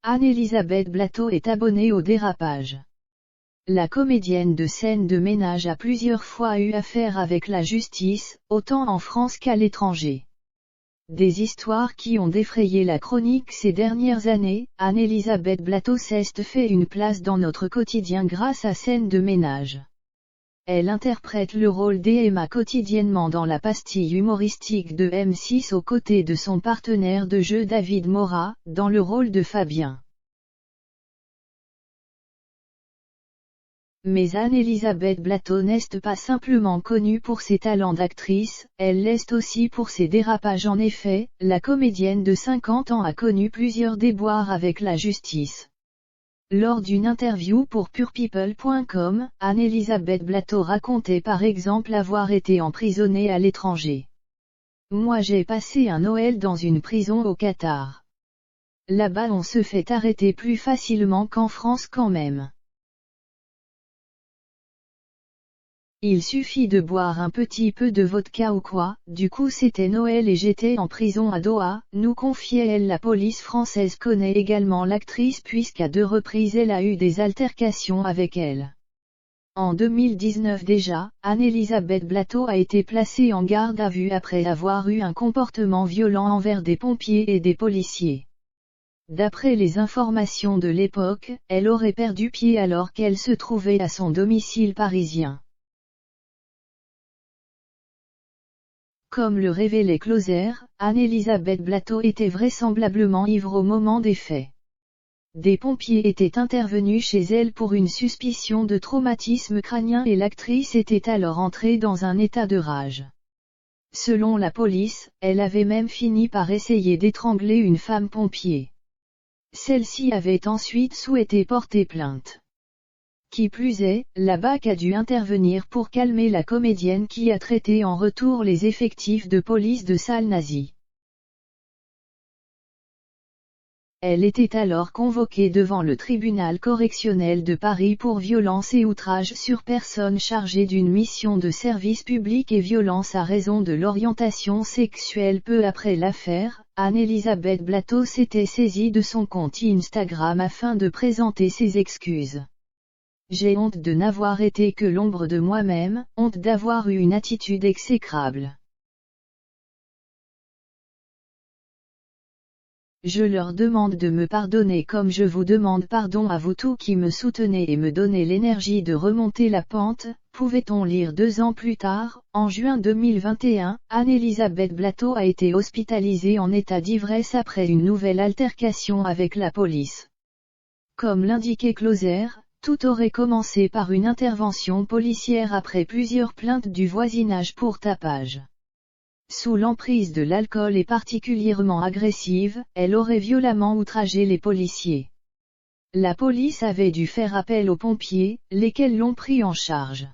Anne-Elisabeth Blateau est abonnée au dérapage. La comédienne de scène de ménage a plusieurs fois eu affaire avec la justice, autant en France qu'à l'étranger. Des histoires qui ont défrayé la chronique ces dernières années. Anne-Elisabeth Blateau s'est fait une place dans notre quotidien grâce à Scène de ménage. Elle interprète le rôle d'Emma quotidiennement dans la pastille humoristique de M6 aux côtés de son partenaire de jeu David Morat, dans le rôle de Fabien. Mais Anne-Elisabeth Blateau n'est pas simplement connue pour ses talents d'actrice, elle l'est aussi pour ses dérapages. En effet, la comédienne de 50 ans a connu plusieurs déboires avec la justice. Lors d'une interview pour purepeople.com, Anne-Elisabeth Blateau racontait par exemple avoir été emprisonnée à l'étranger. « Moi j'ai passé un Noël dans une prison au Qatar. Là-bas on se fait arrêter plus facilement qu'en France quand même. Il suffit de boire un petit peu de vodka ou quoi, du coup c'était Noël et j'étais en prison à Doha, nous confiait elle. La police française connaît également l'actrice puisqu'à 2 reprises elle a eu des altercations avec elle. En 2019 déjà, Anne-Elisabeth Blateau a été placée en garde à vue après avoir eu un comportement violent envers des pompiers et des policiers. D'après les informations de l'époque, elle aurait perdu pied alors qu'elle se trouvait à son domicile parisien. Comme le révélait Closer, Anne-Elisabeth Blateau était vraisemblablement ivre au moment des faits. Des pompiers étaient intervenus chez elle pour une suspicion de traumatisme crânien et l'actrice était alors entrée dans un état de rage. Selon la police, elle avait même fini par essayer d'étrangler une femme pompier. Celle-ci avait ensuite souhaité porter plainte. Qui plus est, la BAC a dû intervenir pour calmer la comédienne qui a traité en retour les effectifs de police de sales nazis. Elle était alors convoquée devant le tribunal correctionnel de Paris pour violence et outrage sur personne chargée d'une mission de service public et violence à raison de l'orientation sexuelle. Peu après l'affaire, Anne-Elisabeth Blateau s'était saisie de son compte Instagram afin de présenter ses excuses. J'ai honte de n'avoir été que l'ombre de moi-même, honte d'avoir eu une attitude exécrable. Je leur demande de me pardonner comme je vous demande pardon à vous tous qui me soutenez et me donnez l'énergie de remonter la pente, pouvait-on lire 2 ans plus tard. En juin 2021, Anne-Elisabeth Blateau a été hospitalisée en état d'ivresse après une nouvelle altercation avec la police. Comme l'indiquait Closer, tout aurait commencé par une intervention policière après plusieurs plaintes du voisinage pour tapage. Sous l'emprise de l'alcool et particulièrement agressive, elle aurait violemment outragé les policiers. La police avait dû faire appel aux pompiers, lesquels l'ont pris en charge.